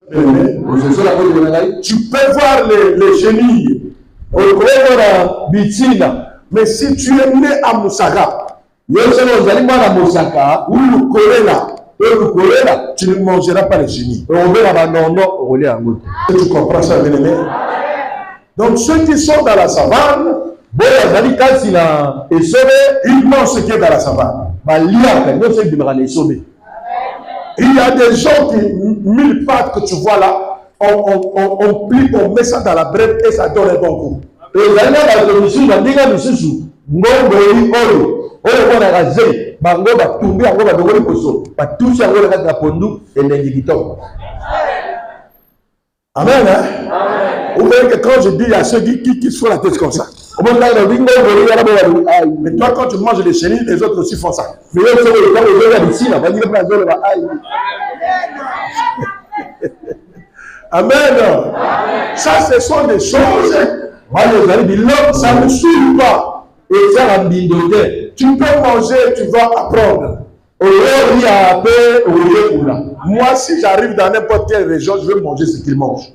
Tu peux voir les chenilles. Mais si tu es né à Moussaka, ou le choléra, tu ne mangeras pas les chenilles. Tu comprends ça, bien-aimé? Donc ceux qui sont dans la savane, ils mangent ce qui est dans la savane. Il y a des gens qui, 1000 pâtes que tu vois là, on plie, on met ça dans la brève et ça donne un bon goût. Amen. Hein? Vous voyez que quand je dis, il y a ceux qui se font la tête comme ça. Mais toi, quand tu manges les chenilles, les autres aussi font ça. Amen. Ça, ce sont des choses. Ça ne suit pas. Tu peux manger, tu vas apprendre. Moi, si j'arrive dans n'importe quelle région, je veux manger ce qu'ils mangent.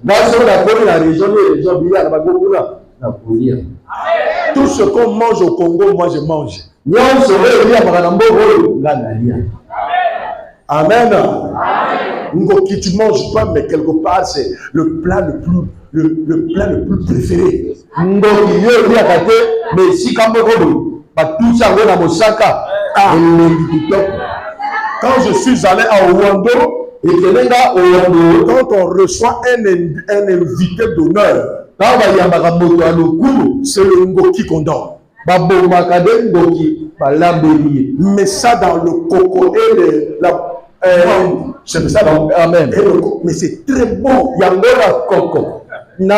Tout ce qu'on mange au Congo, moi je mange. Amen. Ngoki, tu manges pas, mais quelque part, c'est le plat le plus préféré. Quand je suis allé à Ouando, quand on reçoit un invité d'honneur, c'est le Ngoki qu'on donne. Mais ça dans le coco et c'est ça dans Amen. Mais c'est très bon. Yangola coco. Na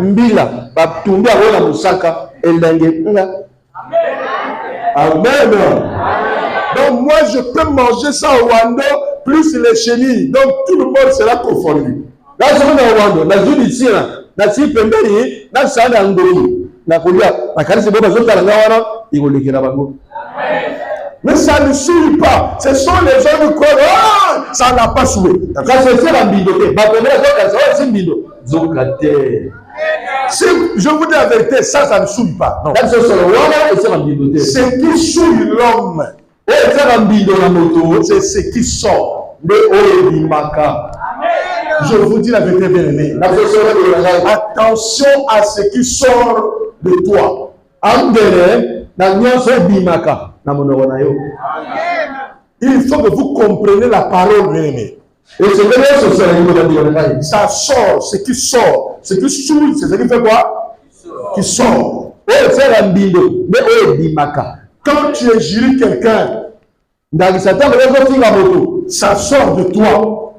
mbila batumbi awola musaka elenge. Amen. Donc moi je peux manger ça au Wando plus les chenilles. Donc tout le monde sera confondu. Là je vais au Wando, la zone ici là, na si pembeni, na sana ngoli. Na kolia, na kanisa boba zoka la ngawana, igolekera bango. Mais ça ne souille pas. Ce sont les gens qui croient, ah, ça n'a pas souillé. Si je vous dis la vérité, ça ne souille pas. Non. Ce qui souille l'homme, c'est ce qui sort. Je vous dis la vérité, bien aimé. Attention à ce qui sort de toi. Il faut que vous compreniez la parole, bien aimé. Ça sort, ce qui sort, ce qui souille, c'est ce qui fait quoi? Qui sort. Quand tu injures quelqu'un, ça sort de toi.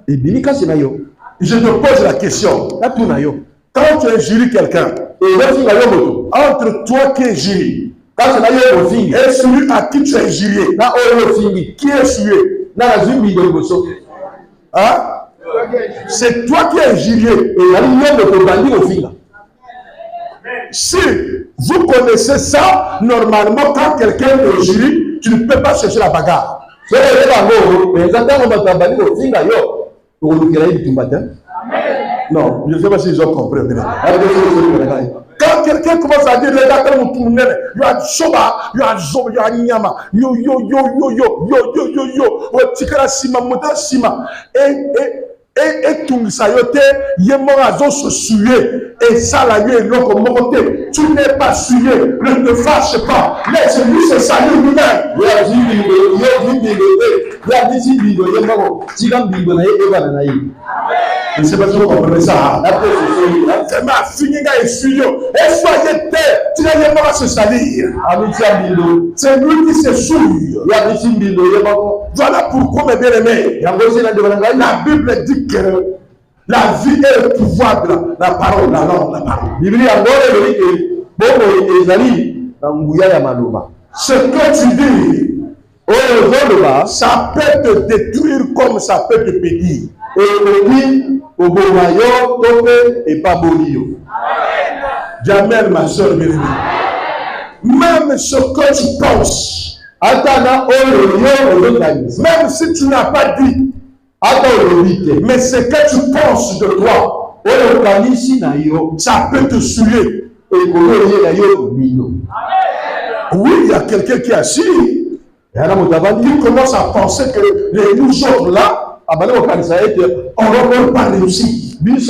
Je te pose la question. Quand tu injures quelqu'un, entre toi qui injures et celui à qui tu as injurié, qui est injurié? Hein? C'est toi qui as injurié. Si vous connaissez ça, normalement, quand quelqu'un injurie, tu ne peux pas chercher la bagarre. Non, je ne sais pas si ils ont compris. Quand quelqu'un commence à dire, les gars, comme tout le monde, il y a Soba, il y a Zoba, il y a Nyama, yo, Tikara Sima, Moda Sima, et tout ça, Yemorazo se suer, et ça, la vie est l'autre monté. Tu n'es pas sué, ne te fâche pas, laisse-lui se saluer lui-même. Je ne sais pas si vous comprenez ça. C'est ma fille qui est suyo. Et soyez terre, tu n'as pas à se salir. C'est lui qui se souille. Voilà pourquoi, mes bien-aimés, la Bible dit que la vie est le pouvoir de la parole, la langue, la parole. Ce que tu dis, ça peut te détruire comme ça peut te bénir. Jamel, ma soeur bien-aimée. Même ce que tu penses, même si tu n'as pas dit, Mais ce que tu penses de toi, ça peut te saouler. Oui, il y a quelqu'un qui est assis. Il commence à penser que les nous autres là, on ne va pas réussir. Les nous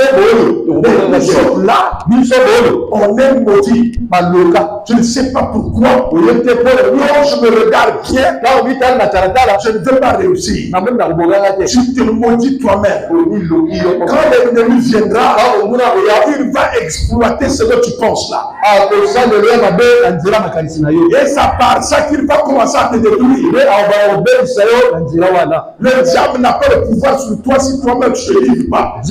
autres là, on est maudit. Je ne sais pas pourquoi. Quand je me regarde bien, je ne veux pas réussir. Tu te maudis toi-même. Quand l'ennemi viendra, il va exploiter ce que tu penses là. Et c'est par ça qu'il va commencer à te détruire. Le diable n'a pas le pouvoir sur toi si toi-même tu ne te livres pas.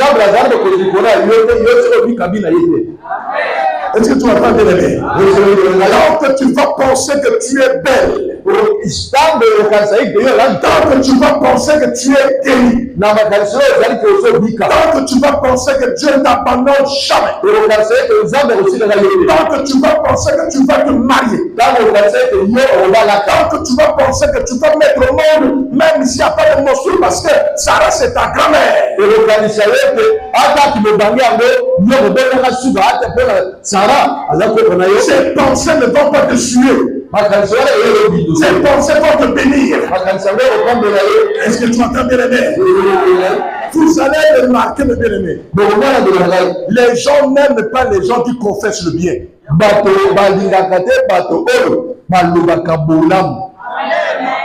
Est-ce que tu entends bien aimer? Alors que tu vas penser que tu es belle. Tant que tu vas penser que tu es guéri. Tant que tu vas penser que Dieu ne t'abandonne jamais. Tant que tu vas penser que tu vas te marier. Tant que tu vas penser que tu vas mettre au monde, même s'il n'y a pas de morceau, parce que Sarah c'est ta grand-mère. Ces pensées ne vont pas te suer. Ces pensées vont te bénir. Est-ce que tu entends bien aimé? Vous allez remarquer le bien aimé. Les gens n'aiment pas les gens qui confessent le bien.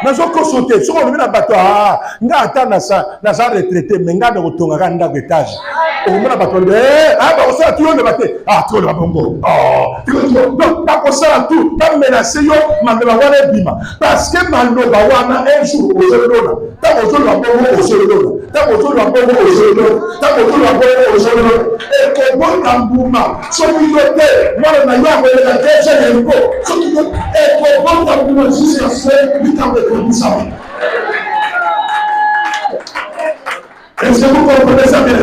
Nazo consulter so on na bato nga ata na sa retraité mais nga de kotonga ndako étage o mona bato ba osala tout le baté tout le bongo donc ba kosala tout ba menacer yo mambeba wana bima parce que maloba wana un jour ozolona ta ozolwa bongo ozolona ta ozolwa bongo ozolona ta ozolwa bongo ozolona e ko bonga mbuma so bilote mwana na yango na keje nembo so bilote e ko bonga mbuma jusqu'à ce que est-ce que vous comprenez ça bien?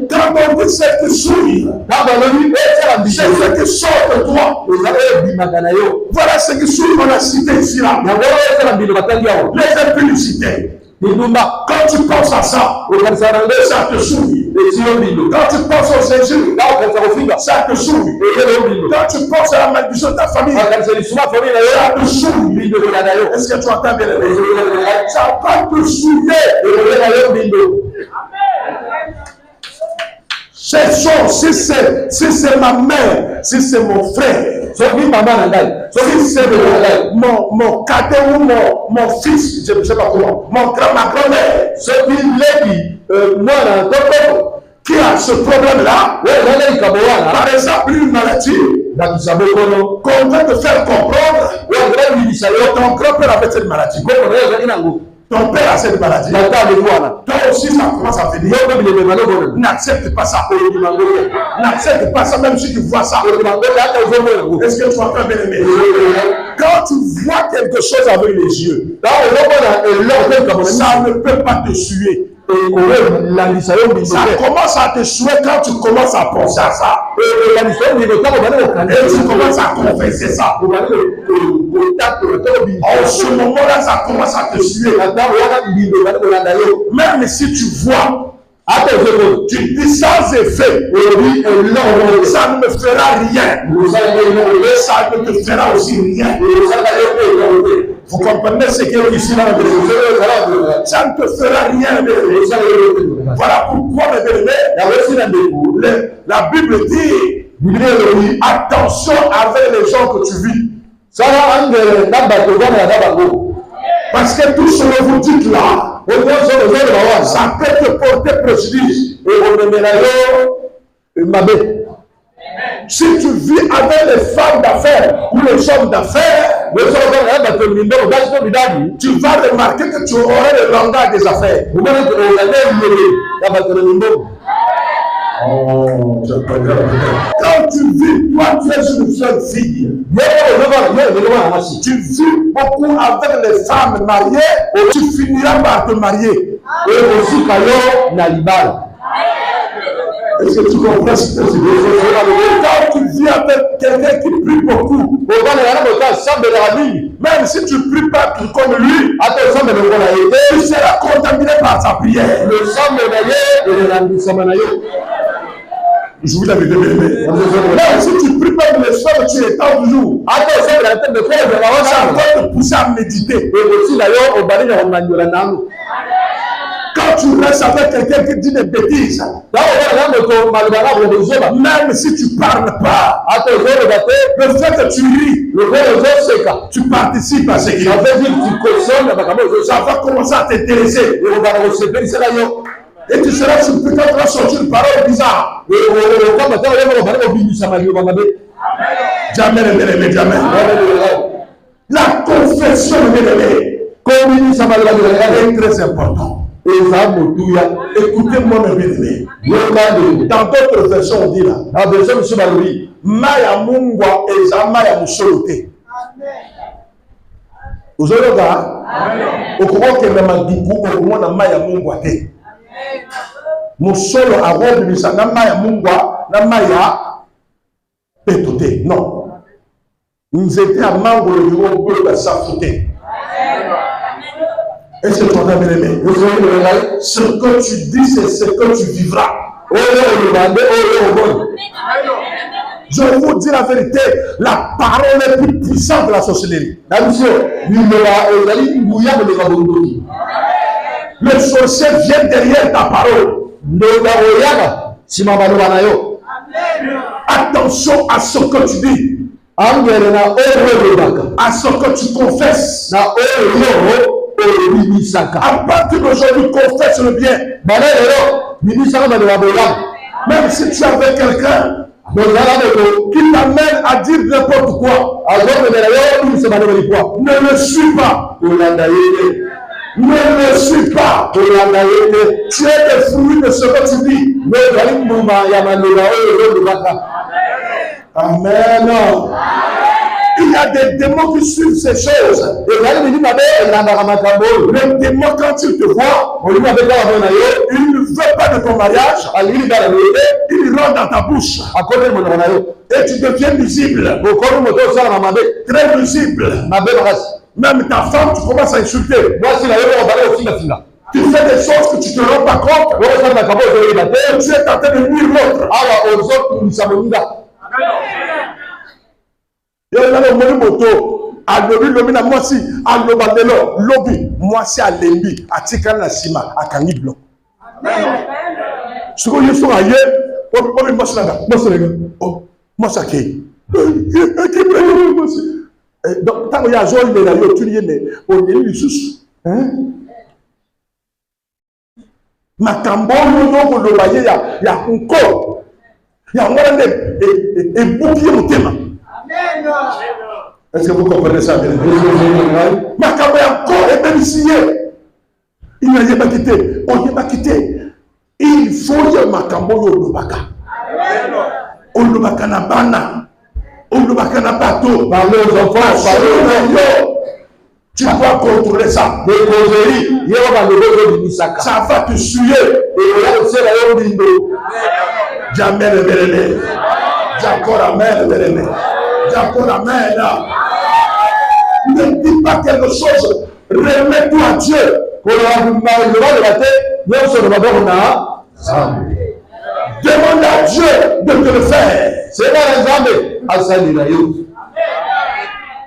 Quand on dit cette souille, c'est ce qui sort de toi. Voilà ce qui souille dans la cité ici là. Les impudicités. Quand tu penses à ça, ça te souille. Quand tu penses au Jésus, ça te souille. Quand tu penses à la malédiction de ta famille, ça te souille. Est-ce que tu entends bien? Ça va te souiller. Si c'est ma mère, si c'est mon frère, si c'est mon cadet ou mon fils, je ne sais pas comment, ma grand-mère, qui a ce problème-là, par exemple une maladie, qu'on veut te faire comprendre, ton grand-père avait cette maladie. Ton père a cette maladie. Toi aussi, ça commence à venir. N'accepte pas ça. N'accepte pas ça, même si tu vois ça. Est-ce que tu entends bien aimer? Quand tu vois quelque chose avec les yeux, ça ne peut pas te suer. Ça commence à te suer quand tu commences à penser à ça. Et tu commences à confesser ça. En ce moment-là, ça commence à te suer. Même si tu vois, tu dis sans effet, ça ne me fera rien. Ça ne te fera aussi rien. Vous comprenez ce qu'il y a ici dans la Bible? Ça ne te fera rien. Voilà pourquoi, la Bible dit attention avec les gens que tu vis. Parce que tout ce que vous dites là, ça peut te porter préjudice. Si tu vis avec les femmes d'affaires ou les hommes d'affaires, tu vas remarquer que tu auras le langage des affaires. Quand tu vis, toi tu es une seule fille. Tu vis beaucoup avec les femmes mariées, tu finiras par te marier. Est-ce que tu comprends ce que je veux dire? Quand tu vis avec quelqu'un qui prie beaucoup, même si tu ne pries pas comme lui, tu seras contaminé par sa prière. Je vous l'avais demandé. Même si tu ne pries pas de l'espoir, tu étends toujours. Ça va te pousser à méditer. Quand tu restes avec quelqu'un qui dit des bêtises, même si tu ne parles pas, le fait que tu ris, tu participes à ce qu'il ça va commencer à t'intéresser. Et tu seras surpris quand tu vas sortir une parole bizarre. Jamais, jamais. La confession, est très importante. Écoutez-moi, mes bien-aimés. Dans d'autres versions, on dit là, dans la version de Maya Mungwa et Maya Musolote. Vous avez là, au courant que le Mandikou, au courant de Maya Mungwa. Musolo a robe de na Maya Mungwa, na Maya Petote. Non. Nous étions à Mango le bureau de la Safoté. Est-ce que tu entends bien aimé? Ce que tu dis, c'est ce que tu vivras. Je vous dis la vérité, la parole est plus puissante de la sorcellerie. Le sorcier vient derrière ta parole. Attention à ce que tu dis. À ce que tu confesses. À partir d'aujourd'hui, confesse le bien. Même si tu es avec quelqu'un qui t'amène à dire n'importe quoi, ne le suis pas. Ne le suis pas. Tu es le fruit de ce que tu dis. Amen. Il y a des démons qui suivent ces choses. Le démon, quand il te voit, il ne veut pas de ton mariage. Il rentre dans ta bouche. Et tu deviens visible. Très visible. Même ta femme, tu commences à insulter. Tu fais des choses que tu ne te rends pas compte. Et tu es en train de nuire l'autre. Il y a le moto, à l'obi, na moi si, à l'obandelo, lobby, moi si à l'embi, à Tikana la Sima, à Kaniblo. Ce que je suis ailleurs, moi c'est là, oh, moi ça qui. Donc, tant qu'il y a Joël, il y a eu tout le monde, on est eu sous. Ma cambo, nous le voyez, il y a encore, il y a un et bouclier au thème. Est-ce que vous comprenez ça? Ma caméra encore est bénéficié. Il n'a pas quitté. On n'a pas quitté. Il faut que ma caméra Olubaka na bana. Olubaka na bateau. Par les enfants. Tu dois contrôler ça. Ça va te suyer. Jamais le bénéné. J'accorde amen le bénéné. J'accorde amen. Ne dis pas quelque chose. Remets-toi à Dieu. Demande à Dieu de te le faire. C'est pas l'examen.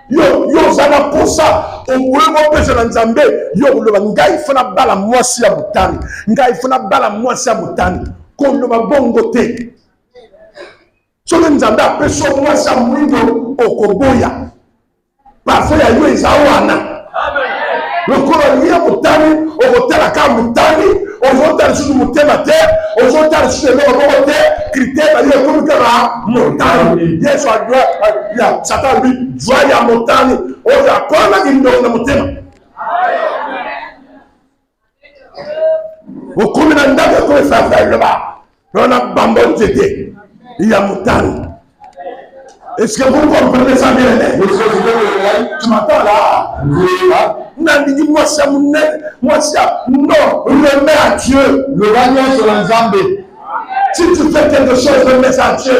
Yo zana pour ça. Au moins besoin d'enzambe. Yo le ngai fona bala mwasi ya mutani. Ngai fona bala mwasi ya mutani. Kondo mabongo te. So nzambe apeso mwasi ya mwindo okoboya. Parfois ya yo ezawana. Le colonier mutani, au hôtel à Kamutani, au hôtel sur le mutema terre, au hôtel sur le mutema critère, il y a comme que la montagne. Yes, il y a Satan lui, joie ya montagne, au Yakona qui nous donne le mutema. Au commandant de quoi ça fait là-bas, on a bambon d'été, il y a montagne. Est-ce que vous comprenez ça bien? Tu m'entends là? Moi, ça non, remets à Dieu. Le gagnant sur l'ensemble. Si tu fais quelque chose de mets à Dieu,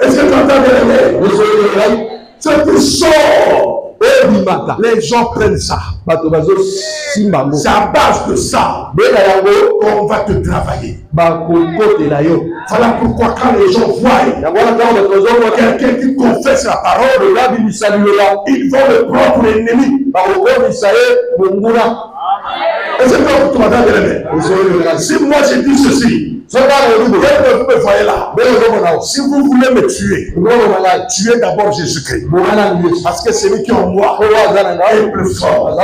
est-ce que tu entends bien? Ce qui sort. Les gens prennent ça. C'est à base de ça qu'on va te travailler. Voilà pourquoi quand les gens voient quelqu'un qui confesse la parole, ils vont le prendre pour l'ennemi. Est-ce que tu m'entends bien? Si moi je dis ceci, vous me voyez là. Si vous voulez me tuer, tuez d'abord Jésus-Christ. Parce que celui qui est en moi est plus fort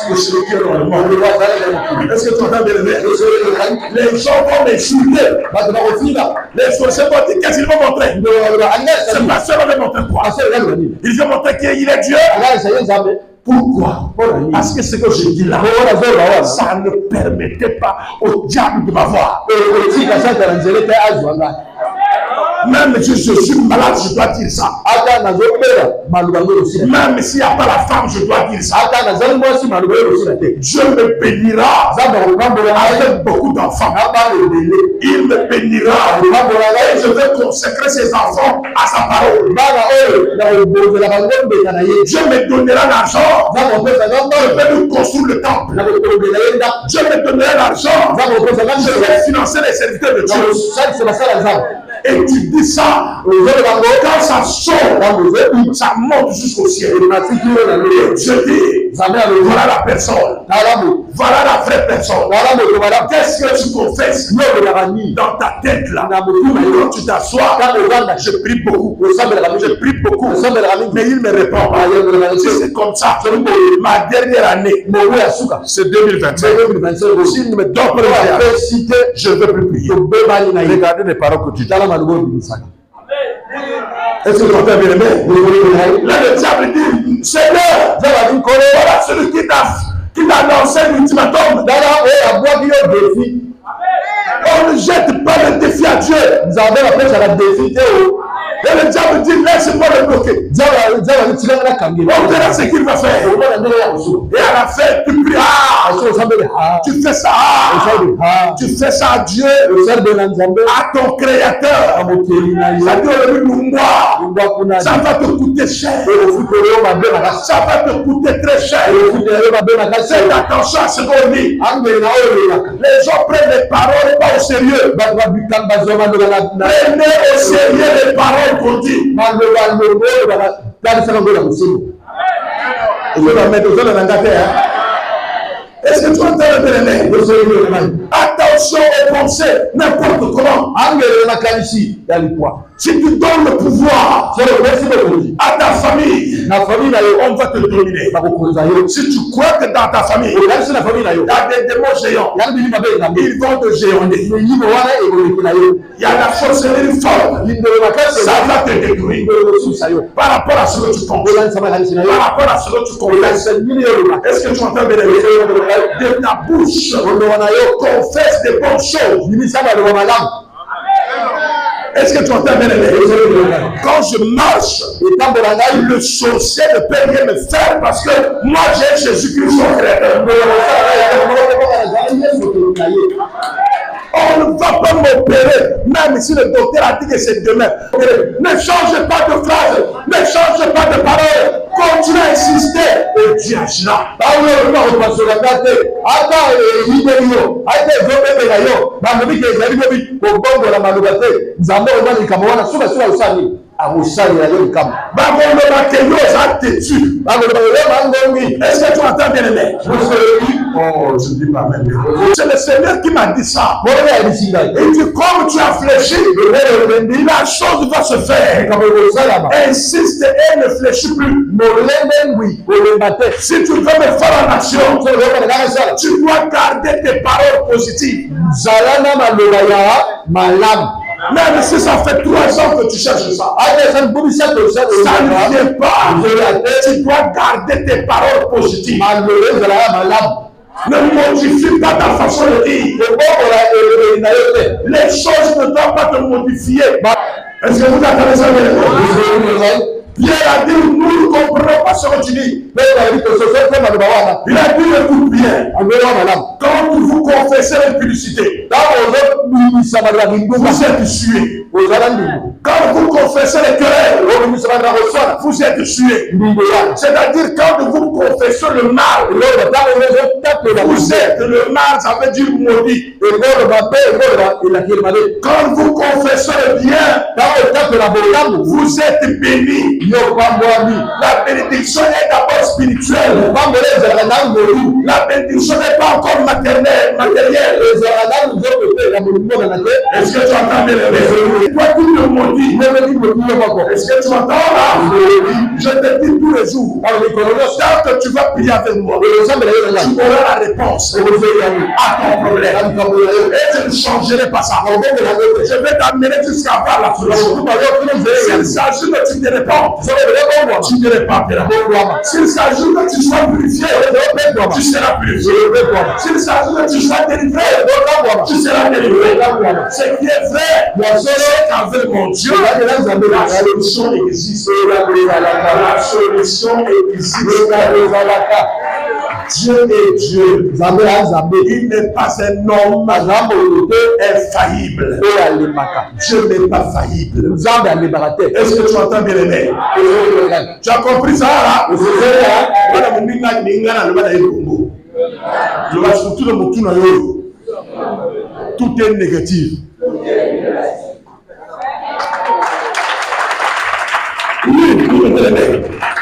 que celui qui est en moi. Est-ce que tu entends bien? Les gens vont m'insulter. Les sorciers vont dire qu'est-ce qu'ils vont montrer. Ce pasteur va montrer quoi? Ils vont montrer qu'il est Dieu. Pourquoi? Parce que ce que je dis là, ça ne permettait pas au diable de m'avoir. Même si je suis malade, je dois dire ça. Même s'il n'y a pas la femme, je dois dire ça. Dieu me bénira avec beaucoup d'enfants. Il me bénira et je vais consacrer ses enfants à sa parole. Dieu me donnera l'argent. Je vais nous construire le temple. Dieu me donnera l'argent. Je vais financer les serviteurs de Dieu. Et tu dis ça, quand ça sort, ça monte jusqu'au ciel. Et je dis, voilà la personne. Voilà la vraie personne. Qu'est-ce que tu confesses dans ta tête là? Quand tu t'assois, je prie beaucoup. Je prie beaucoup. Mais il me répond pas. Si c'est comme ça, ma dernière année, c'est 2025. S'il me donne le mariage, je ne veux plus prier. Regardez les paroles que tu dis. Est-ce que tu entends bien? Là, le diable dit, Seigneur, voilà celui qui t'a lancé l'ultimatum. On ne jette pas le défi à Dieu. Et le diable dit, laisse-moi le bloquer. On verra ce qu'il va faire. Et à la fin, tu pries. Tu fais ça. Tu fais ça à Dieu, à ton créateur. Ça va te coûter cher. Ça va te coûter très cher. Faites attention à ce qu'on dit. Les gens prennent les paroles pas au sérieux. Prenez au sérieux les paroles qu'on dit. Est-ce que tu entends le bien? Attention aux pensées, n'importe comment. Si tu donnes le pouvoir à ta famille, on va te dominer. Si tu crois que dans ta famille, il y a des démons géants, ils vont te géanter. Il y a la sorcellerie forte, ça va te détruire. Par rapport à ce que tu penses, par rapport à ce que tu confesses, est-ce que tu entends bien? De ta bouche, confesse des bonnes choses. Est-ce que tu entends bien? Quand je marche, le sorcier ne peut rien me faire parce que moi j'ai Jésus-Christ son créateur. On ne va pas m'opérer, même si le docteur a dit que c'est demain. Ne change pas de phrase, ne change pas de parole. Continue à insister et Dieu agira. Est-ce que tu entends bien aimé? Oh, je ne dis pas même. C'est le Seigneur qui m'a dit ça. Et dit, comme tu as fléchi, la chose va se faire. Insiste et ne fléchis plus. Si tu veux me faire en action, tu dois garder tes paroles positives. Même si ça fait 3 ans que tu cherches ça, ça ne vient pas. Tu dois garder tes paroles positives. Ne modifie pas ta façon de dire. Les choses ne doivent pas te modifier. Est-ce que vous attendez ça? Pierre a dit, nous ne comprenons pas ce que tu dis. Il a dit, écoute bien. Quand vous confessez l'impudicité, vous êtes tués. Quand vous confessez les querelles, vous êtes tués. C'est-à-dire quand vous confessez le mal, vous êtes le mal, ça veut dire maudit. Quand vous confessez le bien, vous êtes bénis. La bénédiction est d'abord spirituelle. La bénédiction n'est pas encore matérielle. Est-ce que tu entends bien? Toi qui me maudis, est-ce que tu entends là? Je te dis tous les jours, tant que tu vas prier avec moi, tu auras la réponse à ton problème. Et je ne changerai pas ça. Je vais t'amener jusqu'à voir la solution. S'il s'agit que tu te réponds, tu te répandras. S'il s'agit que tu sois purifié, tu seras purifié. S'il s'agit que tu sois délivré, tu seras délivré. Ce qui est vrai, c'est qu'avec mon Dieu, la solution existe. La solution existe. Dieu est Dieu. Il n'est pas un homme infaillible. Dieu n'est pas faillible. Est-ce que tu entends bien les mains? Tu as compris ça là? Tout est négatif.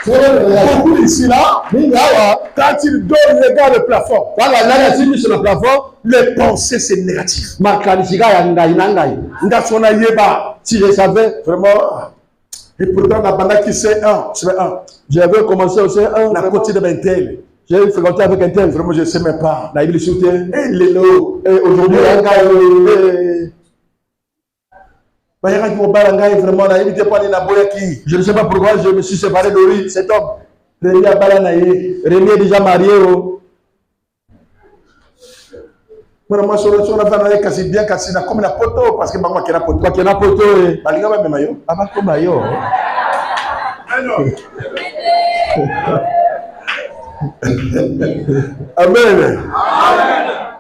Beaucoup ici là, quand ils donnent les gars le plafond, les pensées c'est négatif. Si je savais vraiment, et pourtant la bande qui sait un, j'avais commencé au C1, la côté de Bentel. J'ai fréquenté avec un tel, vraiment je ne sais même pas. Et aujourd'hui, je ne sais pas pourquoi je me suis séparé de lui, cet homme. Rémi est déjà marié. Moi, je suis bien cassé comme la poteau parce que maman qui a poteau. Qui a poteau et balinga même maillot. Ah bah comme maillot. Amen.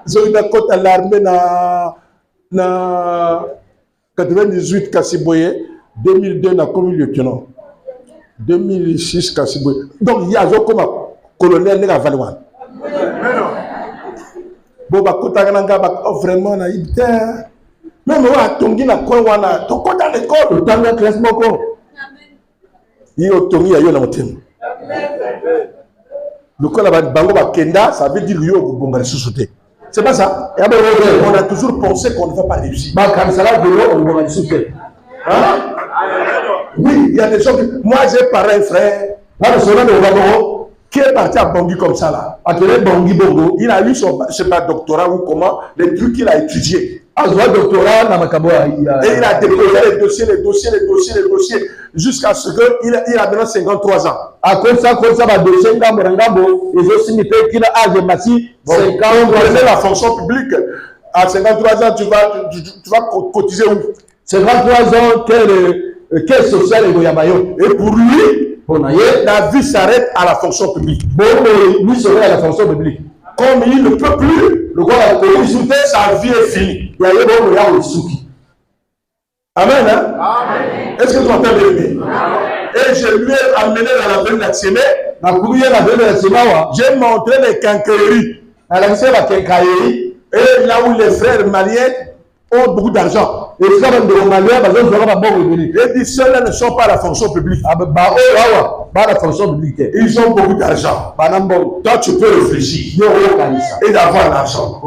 Ils ont eu une côte à l'armée na 98 Kassiboye, 2002 na commis lieutenant, 2006 Kassiboye. Donc il y a comme un colonel de la Valouane. Bon bah côté vraiment na ibté. Même moi tongi na coin wana, to côté à l'école, dans le classement ko. Il y a tongi ya yo na motem. Le col à Bango Kenda, ça veut dire yo bonga sous-sauté. C'est pas ça. On a toujours pensé qu'on ne va pas réussir. Oui, il y a des gens que... Moi, j'ai parlé un frère, qui est parti à Bangui comme ça, là. Il a eu son, je sais pas, doctorat ou comment, les trucs qu'il a étudiés. Et il a déposé les dossiers, jusqu'à ce qu'il a maintenant 53 ans. À cause de ça, ils ont signifié qu'il a âge de 50 ans. La fonction publique, à 53 ans, tu vas cotiser où? 53 ans, quel social et pour lui, la vie s'arrête à la fonction publique. Lui serait à la fonction publique. Comme il ne peut plus, sa vie est finie. Amen. Hein? Amen. Est-ce que tu entends bien? Et je lui ai amené dans la veine d'Atseme. J'ai montré les quincailleries. Et là où les frères maliens ont beaucoup d'argent. Et dit ceux-là ne sont pas à la fonction publique. Ils ont beaucoup d'argent. Toi, tu peux réfléchir et d'avoir l'argent.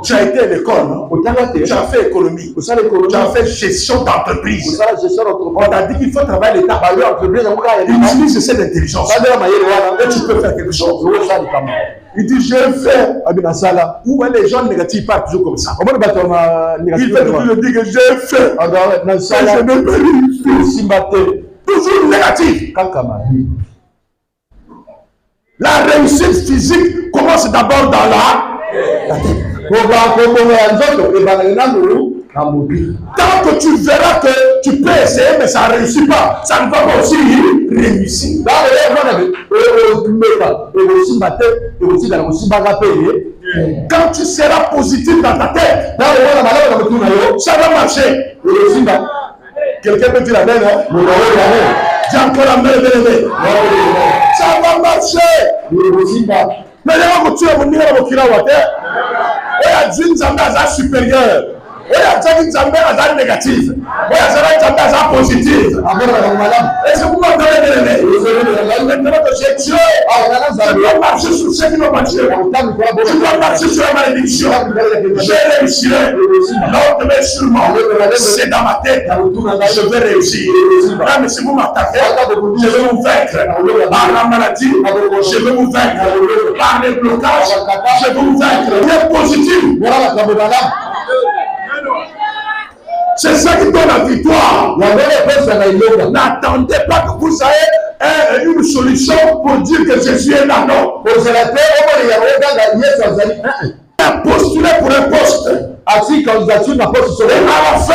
Tu as été à l'école, non? Tu as fait économie. Tu as fait gestion d'entreprise. On t'a dit qu'il faut travailler l'État. Utilise cette intelligence. Et tu peux faire quelque chose. Il dit, je fais. Où les gens négatifs partent toujours comme ça. Il fait toujours dire que j'ai fait. Je ne peux pas. Toujours négatif. La réussite physique commence d'abord dans la tête. Tant que tu verras que tu peux essayer, mais ça ne réussit pas, ça ne va pas aussi réussir. Quand tu seras positif dans ta tête, ça va marcher. Quelqu'un peut dire amen, hein? Dis encore amen, amen. Ça va marcher. Mais là, tu es venu à Mokira Water. Et à Djinn Zamba supérieur. Et à Djinn Zamba négatif. Et à Djinn Zamba positif. Et c'est pour moi que maintenant que j'ai tué, je dois marcher sur ce qui m'a marché. Je dois marcher sur la malédiction. Je réussirai. L'autre sur moi, c'est dans ma tête. Je vais réussir. Même si vous m'attaquez, je vais vous vaincre. Par la maladie, je vais vous vaincre. Par les blocages, je vais vous vaincre. Il est positif. C'est ça qui donne la victoire. N'attendez pas que vous ayez une solution pour dire que Jésus est là. Non. Postuler pour un poste. Et à la fin,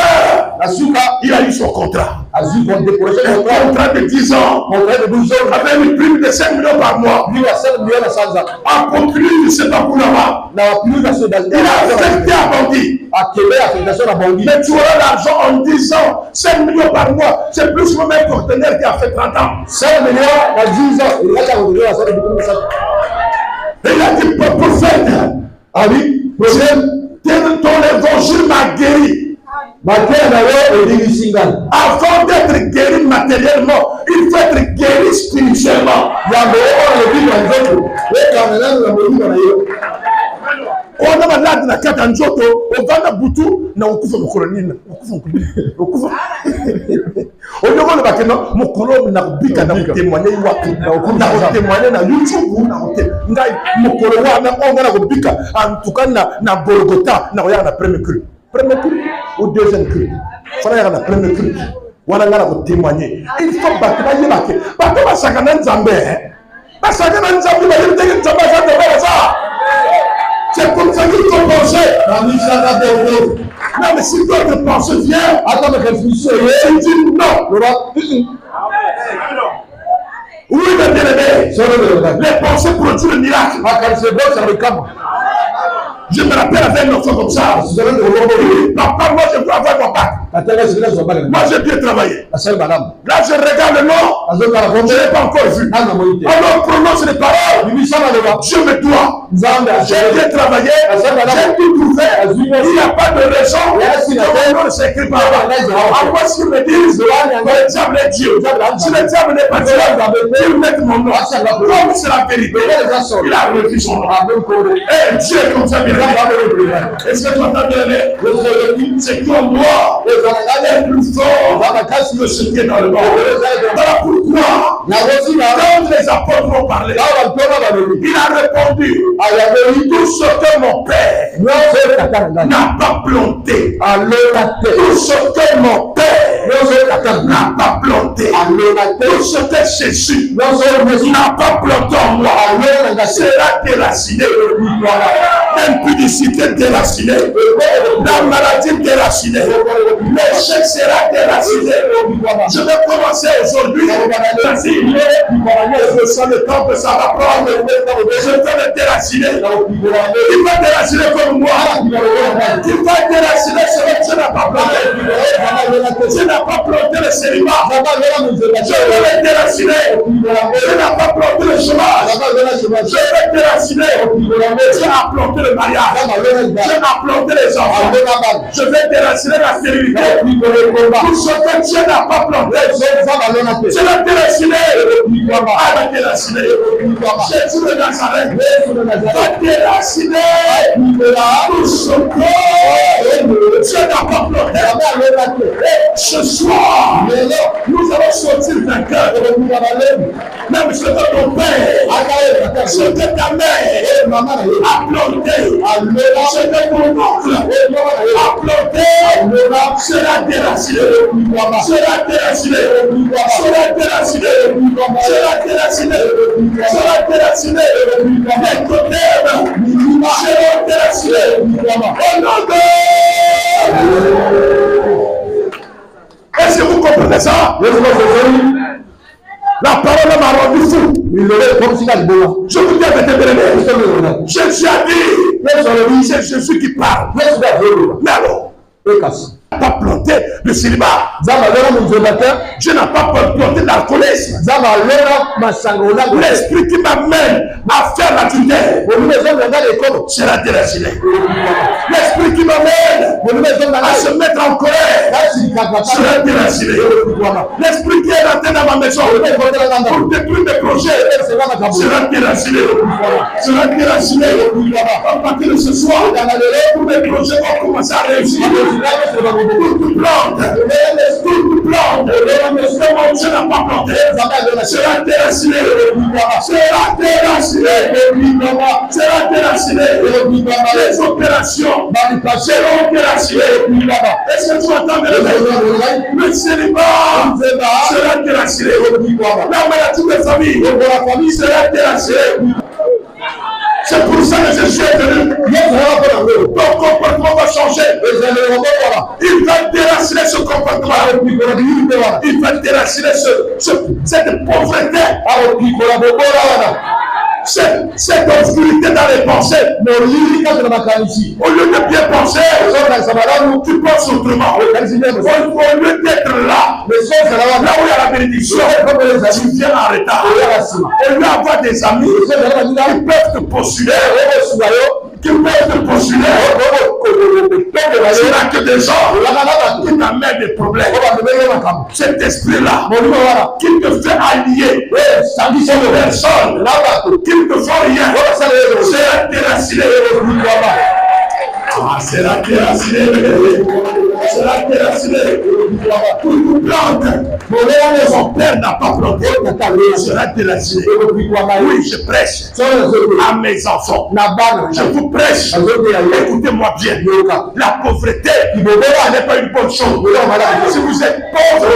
il a eu son contrat. Un contrat de 10 ans. Avec une prime de 5 millions par mois. En conclu, c'est pas pour là-bas. Il a affecté à Bangui. Mais tu auras l'argent en 10 ans. 5 millions par mois. C'est plus que même partenaire qui a fait 30 ans. 5 millions à 10 ans. Il a dit, prophète. Ah oui, ton évangile m'a guéri. Avant d'être guéri matériellement, il faut être guéri spirituellement. On a malade na kata njoto, on va na butu na okufa mokolonina. Okufa. On ne voit pas que non, mon colon n'a pas témoigné na témoigné na YouTube na ngai mon colon na on na bika en tout cas na Golgotha na ya na premier cru. Premier cru ou deuxième cru. Fala ya na premier cru. Wana ngala ko témoigner. Il faut battre ba yebake. Ba to ba sakana nzambe. Ba sakana nzambe ba yebake nzambe ça. C'est comme ça qu'il faut penser. Non, mais si d'autres pensées viennent, tu dis non. Oui, mais bien aimé, les pensées produisent le miracle. Je me rappelle avec un enfant comme ça. Papa, moi je veux avoir mon bac. Moi j'ai bien travaillé. Là je regarde le nom. Je ne l'ai pas encore vu. Alors prononce les paroles. Dieu me doit. J'ai bien travaillé. J'ai tout trouvé. Il n'y a pas de raison. Que mon nom ne s'écrit pas. À quoi s'ils me disent le diable est Dieu. Si le diable n'est pas Dieu, il met mon nom. Comme c'est la vérité. Il a revu son nom. Et Dieu est comme ça bien. Est-ce que tu entends bien? C'est comme moi. Elle est plus fort que ce qui est dans le monde. Voilà pourquoi, quand les apôtres ont parlé, il a répondu, tout ce que mon Père n'a pas planté, tout ce que mon Père n'a pas planté, tout ce que Jésus n'a pas planté en moi, sera déraciné. L'impudicité déracinée, la maladie déracinée, l'échec sera déraciné. Je vais commencer aujourd'hui. Je sens le temps que ça va prendre. Je vais le déraciner. Il va déraciner comme moi. Il va déraciner ce que tu n'as pas planté. Tu n'as pas planté le célibat. Je vais le déraciner. Tu n'as pas planté le chômage. Je vais déraciner. Tu as planté le mariage. Je vais planter les enfants. Je vais déraciner la stérilité. Tout ce que Dieu n'a pas planté, je vais déraciner. Ah, va déraciner. Jésus de Nazareth va déraciner tout ce que Dieu n'a pas planté. Ce soir, nous allons sortir vainqueurs. Même ce que ton père, ce que ta mère a planté, ce que mon oncle a planté, sera déraciné, sera déraciné, sera déraciné, sera déraciné, sera déraciné, les totems seront déracinés, au nom de... Est-ce que vous comprenez ça? La parole m'a rendu fou. Je vous dis avec tes bénéfices. Jésus a dit, C'est Jésus qui parle. Mais alors, pas planté le célibat. Dieu n'a pas planté l'alcoolisme. L'esprit qui m'amène à faire la tutelle sera déraciné. L'esprit qui m'amène à se mettre en colère sera déraciné. L'esprit qui est rentré dans ma maison pour détruire mes projets sera déraciné. Sera déraciné. À partir de ce soir, tous mes projets vont commencer à réussir. Toute plante, mon Dieu n'a pas planté, sera déraciné, sera déraciné, sera déraciné, les opérations seront déracinées. Est-ce que tu entends le célibat sera déraciné, la maladie de famille sera déracinée. C'est pour ça que je suis venu. Ton comportement va changer. Il va déraciner ce comportement. Il va déraciner cette pauvreté. Cette obscurité dans les pensées. Au lieu de bien penser, tu penses autrement. Au lieu d'être là où il y a la bénédiction, tu viens en retard. Au lieu d'avoir des amis qui peuvent te postuler, tu n'as que des gens qui t'amènent des problèmes. Cet esprit-là qui te fait allier aux personnes qui ne te font rien sera déraciné. Sera déraciné. Sera déraciné. Toute plante son père n'a pas planté sera déraciné. Oui, je prêche à mes enfants. Je vous prêche. Écoutez-moi bien. La pauvreté n'est pas une bonne chose. Si vous êtes pauvre,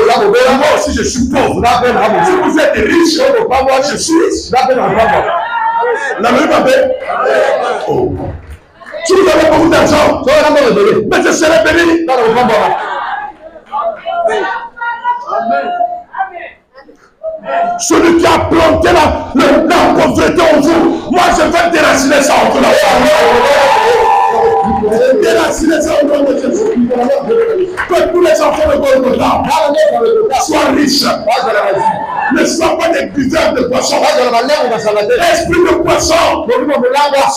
moi aussi je suis pauvre. Si vous êtes riche, moi je suis riche. La même oh. Si vous avez beaucoup d'argent, mais je serai béni. Celui qui a planté la pauvreté en vous, moi je vais déraciner ça en vous. Déraciner ça au nom de Jésus. Que tous les enfants de Golgotha soient riches. Ne soient pas des buveurs de poissons. L'esprit de poisson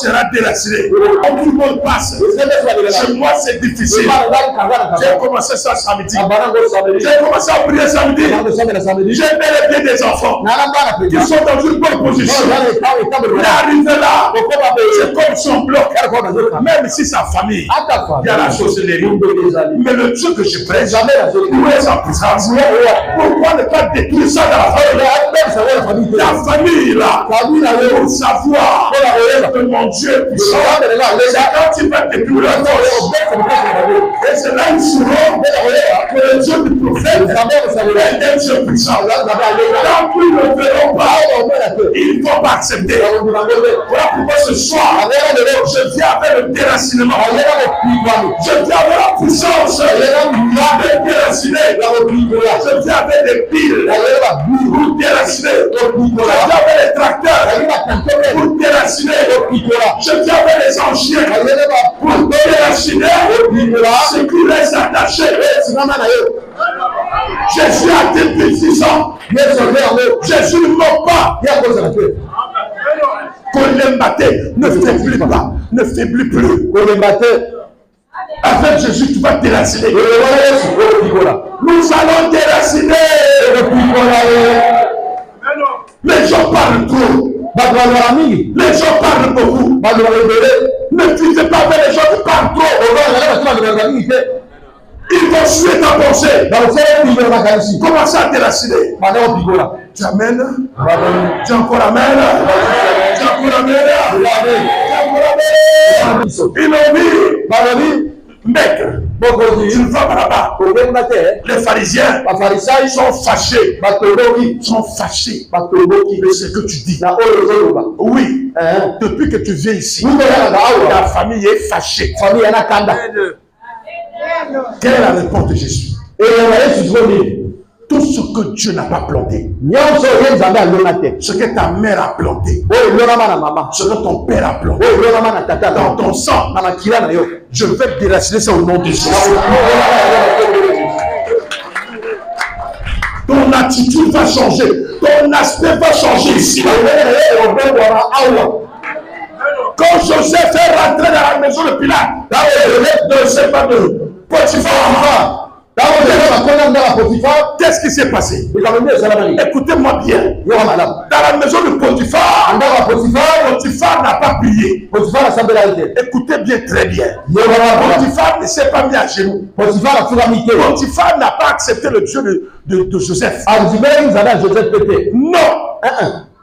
sera déraciné. Comme tout le monde passe. Chez moi, c'est difficile. J'ai commencé ça samedi. J'ai commencé à prier samedi. J'ai bel et bien des enfants qui sont dans une bonne position. L'arrivée là, c'est comme son bloc. Même si sa famille, il y a la sorcellerie. Mais le Dieu que je prêche, où est sa puissance? Pourquoi ne pas détruire ça dans la famille? La famille là, pour savoir que mon Dieu est puissant, c'est quand il va détruire la force. Et c'est là où souvent que le Dieu du prophète est un Dieu puissant. Quand ils ne le verront pas, ils ne vont pas accepter. Voilà pourquoi ce soir, je viens avec le déracinement. Je viens avec la puissance de déraciner. Je viens avec des piles pour déraciner. Je viens avec les tracteurs pour déraciner. Je viens avec les anciens pour déraciner ce qui reste attaché. Jésus a été depuis 6 ans. Jésus ne ment pas. Colembaté, ne faiblis pas, ne faiblis plus. Avec Jésus, tu vas déraciner. Nous allons déraciner. Les gens parlent trop. Les gens parlent beaucoup. Ne fusez pas avec les gens qui parlent trop. Ils vont suer ta pensée. Commencez à déraciner. Tu amènes. Tu encore amènes. Tu encore amènes. Ils m'ont dit, maître, tu ne vas pas là-bas. Les pharisiens sont fâchés. Sont fâchés de ce que tu dis. Oui, depuis que tu viens ici, la famille est fâchée. Quelle est la réponse de Jésus? Tout ce que Dieu n'a pas planté, ce que ta mère a planté, ce que ton père a planté, dans ton sang, je vais déraciner ça au nom de Jésus. Ton attitude va changer, ton aspect va changer ici. Quand Joseph est rentré dans la maison de Pilate, dans le Potiphar, qu'est-ce qui s'est passé? Écoutez-moi bien. Dans la maison de Potiphar, Potiphar n'a pas prié. Écoutez bien, très bien. Potiphar ne s'est pas mis à genoux. Potiphar n'a pas accepté le Dieu de Joseph. Non.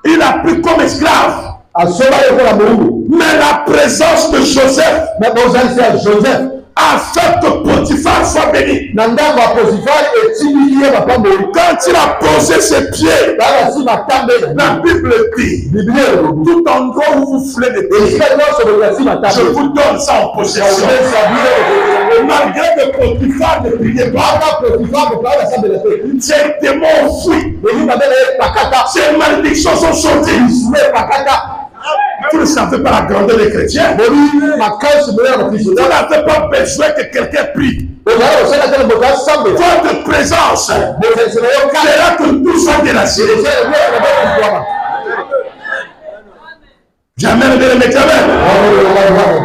Il a pris comme esclave. Mais la présence de Joseph a fait que Potiphar soit béni. Quand il a posé ses pieds, la Bible dit, tout endroit où vous voulez les pieds, je vous donne ça en possession. Malgré que Potiphar ne priait pas, ces démons ont fui. Ces malédictions sont sorties. Vous ne savez pas la grandeur des chrétiens. Vous n'avez pas besoin que quelqu'un prie. Votre présence fera que tout soit déraciné. Jamais le bien-aimé, jamais.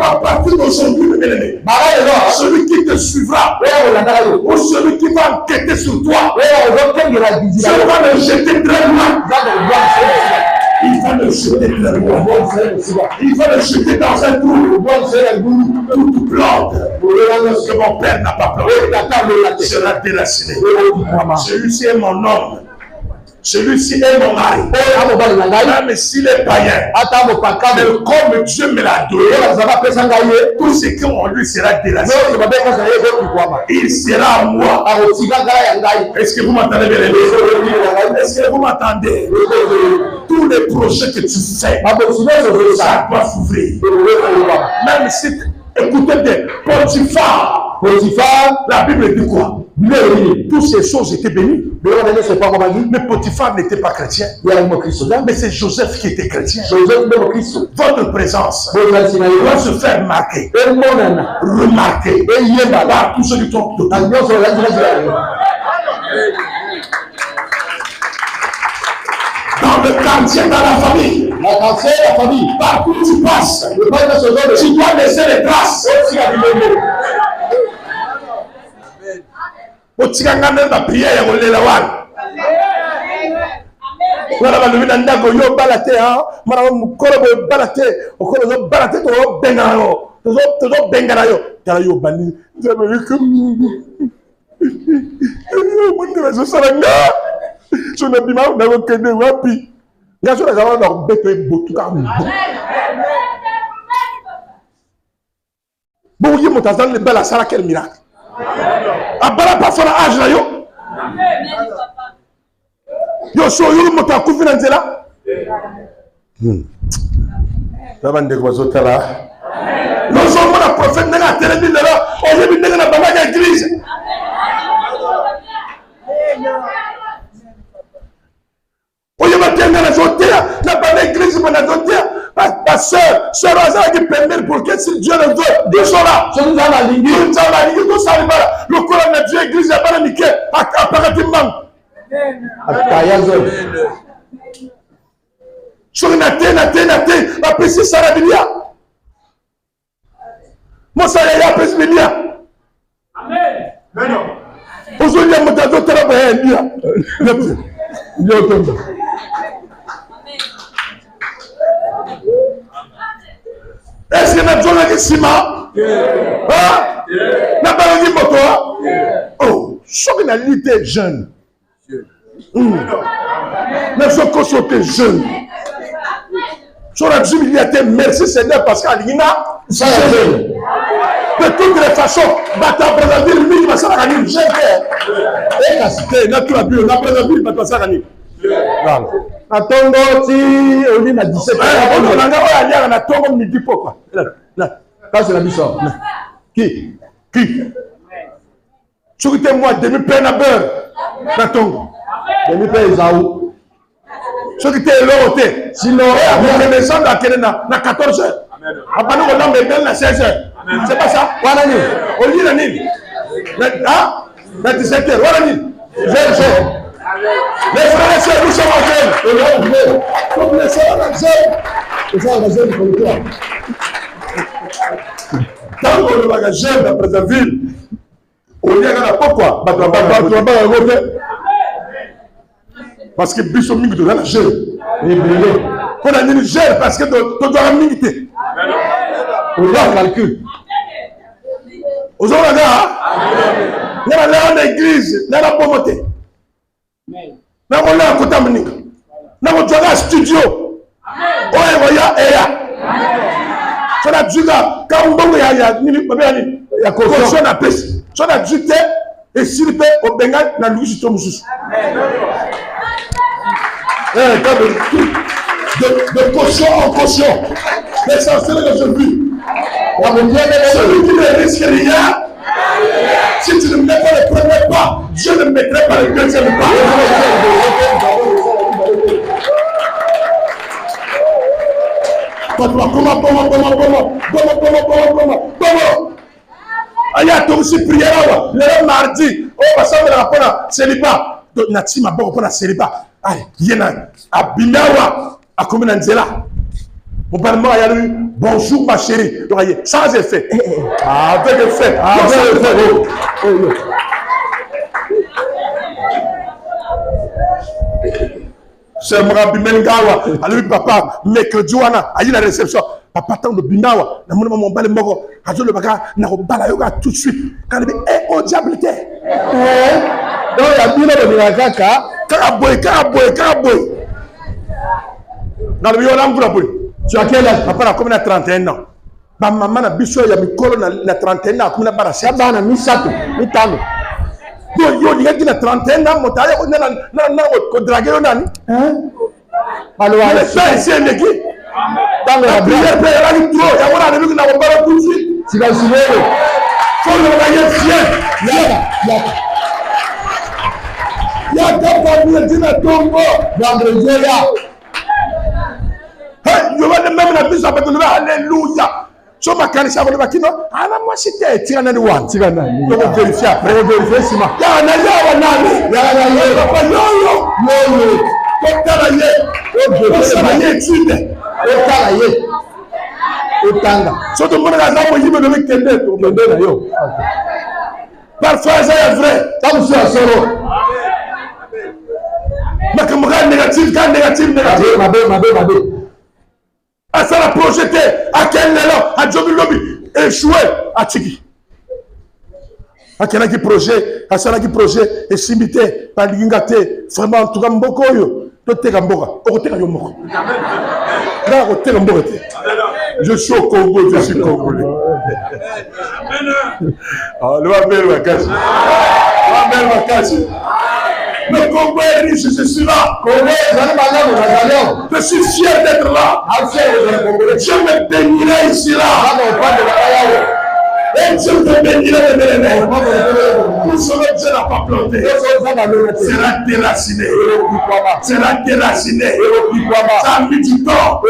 À partir d'aujourd'hui, le bien-aimé, celui qui te suivra, ou celui qui va enquêter sur toi, je vais le jeter très loin. Il va le jeter très loin. Il va le jeter dans un trou. Toute plante que mon père n'a pas planté sera déraciné. Celui-ci est mon homme. Celui-ci est mon mari. Même s'il est païen, mais comme Dieu me l'a donné, tout ce qu'on lui sera déraciné. Il sera à moi. Est-ce que vous m'entendez bien? Est-ce que vous m'entendez? Tous les projets que tu fais, ça doit s'ouvrir. Même si, écoutez bien, Potiphar, la Bible dit quoi? Toutes ces choses étaient bénies. Mais Potiphar n'était pas chrétien. Mais c'est Joseph qui était chrétien. Votre présence doit se faire marquer, remarquer par tous ceux qui sont autour. Dans le quartier, dans la famille, partout où tu passes, tu dois laisser les traces. Otikanga na prière ya kolela wana. Wana balobi na ndako yo balate ha, mara mukoro bo balate, okolo zo balate to benga yo. To benga na yo. Tala yo bani. Nzabeli comme. Monde ba so saranga. So na bima na ko kende wapi. Nga so na zawa na beto botuka mu. Bon yi mutazan le bala sara quel miracle. Abala parfois na âge na yo. Yo so yo moto akufi na nzela. Baba ndeko bazotala. Yo so mona prophète ndanga telemi lelo, o yebi ndanga na baba ya église. O yeba tenga na zotea, na baba église mona zotea. Ta sœur Azara qui permet pour que si Dieu le veut, Dieu sera. Le coran de Dieu, l'église, n'a pas niqué. Apparativement. Sur une athée, la précise Sarabilia. Moi, ça y a précise Bilia. Amen. Aujourd'hui, il y a mon travail. Il y a est-ce que nous avons un ciment? Hein? Nous avons un moto? Oh, chaque nalité jeune. Nous sommes consultés jeunes. Sur la humilité, merci Seigneur parce qu'à l'ina, c'est jeune. De toutes les façons, bata Brazzaville, lui, va s'en gagner. J'ai fait. Et la cité, la Brazzaville, va s'en gagner. Atongo ti oli na 17 ans. On a nga na tongo midi pourquoi? Là. Ça c'est la mission. Qui? Surtout moi demi pain à beurre. Tatongo. Demi pe Esaou. Ceux qui étaient là, sinon, avec les gens dans 14 heures. Après nous, on a mis dans 16 heures. C'est pas ça? Voilà, on lit la nuit. Dans 17 heures, voilà, les frères et sœurs, nous sommes en jeûne. Comme les sœurs en jeûne. Les sœurs en jeûne, comme toi. Tant qu'on va à jeûne dans Brazzaville, on y a pourquoi? Parce que Bishop Mingi doit la jeûne. On a dit jeûne parce que tu dois mingi. On doit calcul. Aux autres, il y a l'église, il y a la pauvreté. Il y a la contamination. Il y a un studio. Il y a ça a dû là, quand on y a caution à pêche. Ça a dû et s'il peut au Bengal, dans le Louis Tomoussous. De caution en caution. L'essentiel que je vis. Celui qui ne risque rien, si tu ne mets pas le premier pas, je ne mettrai pas le deuxième pas. Comment? Il y a tout aussi prière le mardi. Oh, parce que la bonne célibat. Donc, Nati m'a bon pour la célibat. Aïe, il y a un Binawa à combien d'années. Mon père m'a dit bonjour ma chérie. Donc, sans effet. Avec effet. Avec effet. C'est mon Bimengawa. Alors, papa, mercredi, il y a la réception. Papa, tant de Binawa. Mon balai moko. A le baga, n'a pas la tout de suite. Quand il dit, oh, diable, donc, il y a bien de la caca. Caraboy. Dans le Yolam, tu as quel âge? Papa, comme il a 31 ans. Ma maman a bicho, il y a mis colonne à 31 ans, comme il a barré. C'est un ami, ça, il t'a il y a dit 31 ans, mon taille, on a dragué, on a dit. Alors, c'est un équipe. Dans la prière, il y a un trop, il y a un ami qui n'a pas tout de suite. Tu vas se lever. Faut le voyer fier. Il y a quelqu'un qui dit à Tombo, vendredi là. Il y a même la bise à Bétouné, alléluia. So ma kanisa ko bakino ana mo site tirana ni wan tirana ni ko vérifier après vérifier sima ya na ya wa nani ya na ya ko yo ko tala ye ko sala ye tinde ko tala ye o tanga so to mo na za mo yibe do kende to kende na yo parfois c'est vrai tam so soro makamra négatif kan négatif mabe à ça la projeté à quel niveau à Jobi Lobby échoué à Tiki à quel qui projet à ça qui projet et simité par l'ingate vraiment en tout cas mboko yo to te kamboka o te ka yo moko là o te kamboka je suis au Congo je suis congolais ah le va belle vacances le Congo est riche, je suis là. Je suis fier d'être là. Je me bénirai ici là. Et Dieu te bénirait de tout ce que Dieu n'a pas planté sera déraciné. Sera déraciné. Ça a mis du temps.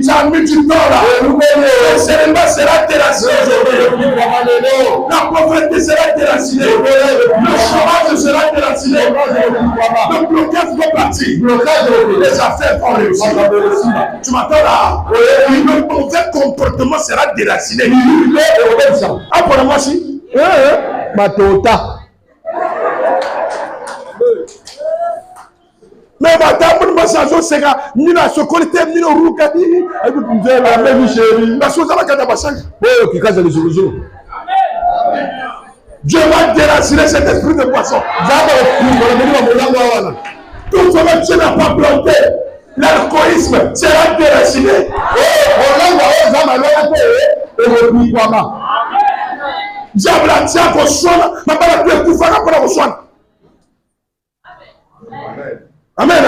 Ça a mis du temps là. Le Sénégal sera déraciné. La pauvreté sera déracinée. Le chômage sera déraciné. Le blocage va partir. Les affaires vont réussir. Tu m'entends là? Le mauvais comportement sera déraciné. Ah, pour moi, si. Matota. Mais madame, moi, ça, je sais que Nina, ce qualité, Nina, Roukadi, elle vous disait la même chérie. La chose à la Kadabassan. Oh, qui casse les solutions. Dieu va déraciner cet esprit de poisson. Tout ce que Dieu n'a pas planté, l'alcoolisme sera déraciné. Diable a dit à vos soins, ma parole de tout faire pour vos soins. Amen.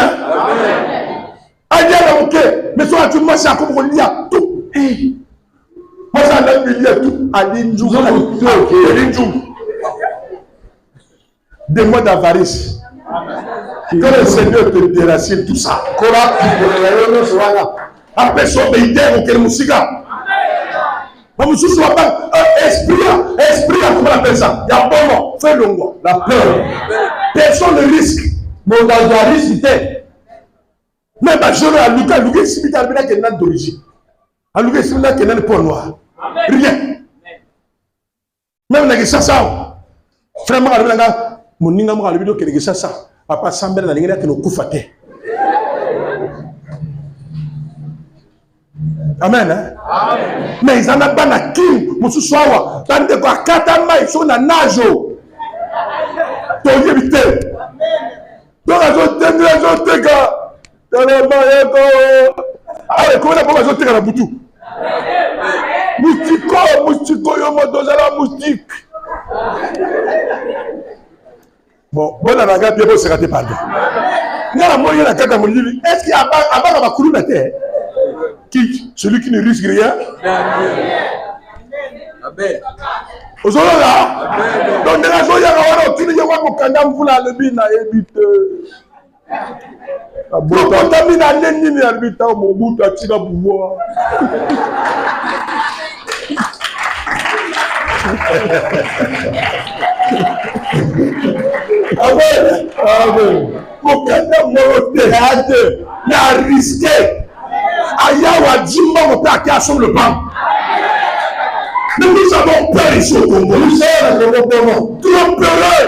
Aïe, ok, mais toi, tu m'as dit à comme on lit à tout. Moi, ça l'a mis à tout. À l'Injou, des mois d'avarice. Que le Seigneur te déracine tout ça. Après son bénédicteur, on crée musica. Esprit, comment on appelle ça? Il y a bon nom, fais le mot. La peur. Personne ne risque. Mais on a risque. Même je vais à Lucas, si tu as une d'origine. À Lucas, si tu as une peau noire. Rien. Même dans ça, vraiment, mon ninga mo alibido que ça. Papa Sambel na lingena que no kufate. Amen. Amen. Mais ils en ont pas na kim, musu swawa, tande ko akata mai so na najo. To yebite. Donc azo tega. Ah, comment on a besoin de la boutou? Moustico, yo modozala moustique. Bon, bon, la bagarre, bien, c'est raté, pardon. Est-ce qu'il y a un bacoulou la terre? Qui? Celui qui ne risque rien? Amen. Aujourd'hui, là, donc, la joie, il y a un qui ne y a pas de canam pour la lebine à éviter. Contamine nini arbita mobutu atika pouvoir. Amen. Mokanda morote ate na risqué. Ayawa jimba motaki sur le banc. Nous avons peur ici au Congo. Nous sommes trop peureux.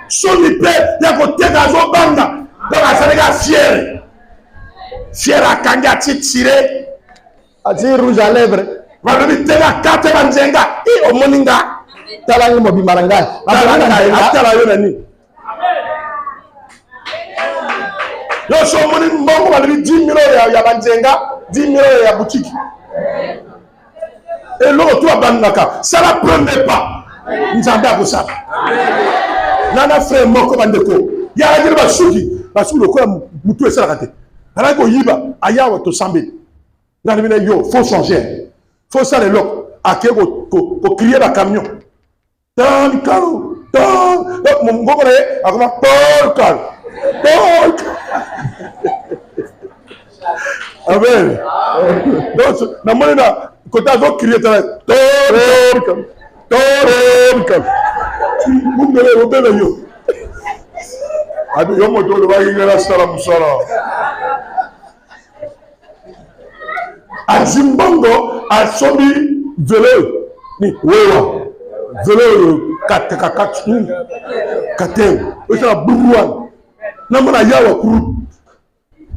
Son père, il y a côté gazo banda. Donc, ça les gars fiers. Fiers à Kanga tiré. A dit rouge à lèvres. Va le mettre à 4 banzenga. Et au moninga. Talangi mobimaranga. Atala yonani. Yo so monin mbongo va le 10 000 ya banzenga, 10 000 ya boutique. Et l'autre toi bandaka. Ça la prenait pas. Nzamba pour ça. Nana frère moko bandeko. Ya la dire basuki. Parce que le corps moutou est ça raté. Alors que yiba ayawa to sambe. Dans le yo faut changer. Faut ça les locs. À qui ko crier la camion. Dans caro. Dans mon gomre a comment tol cal. Tol. Amen. Donc na monena côté va crier tol cal. Tol cal. Vous me rebelle yo. Adi yomo to le bayi ngela sala musala. A Zimbabwe a sobi vélo ni wewa vélo katen o sala buruan na mona yawa kuru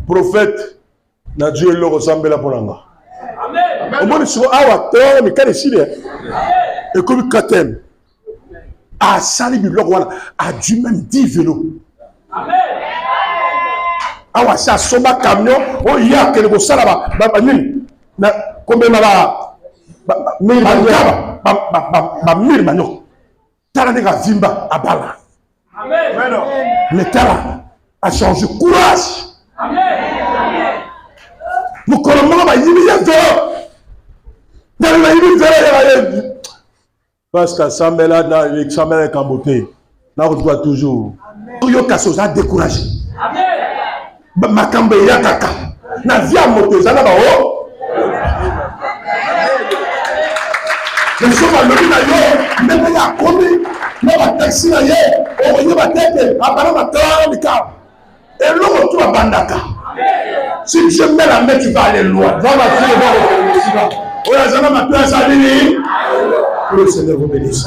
prophète na Dieu le ressemble la polanga. Amen. O moni so awa to mi kare sile e ko bi katen a sali bi loko wana a dû même 10 vélos. Amen. Awa sa soba camion o ya ke le sala ba nini na kombe na ba mir manyo tala ne ga vimba abala. Amen. Mais tala a changé courage. Amen. Nous connaissons ba yimi ya vélo. Dans la yimi vélo ya parce que Sambela na avec Sambela Kambote na retrouve toujours. Yo kaso za découragé. Amen. Makambe ya kaka. Na via moto za na ba o. Les gens vont le dire même ya komi, na ba taxi na ye, o yo ba tete, abana ba tala lika. Et l'autre tu vas bandaka. Si Dieu met la main, tu vas aller loin. Va ma fille, va au Seigneur. Oh, la zana ma place à l'île. Que le Seigneur vous bénisse.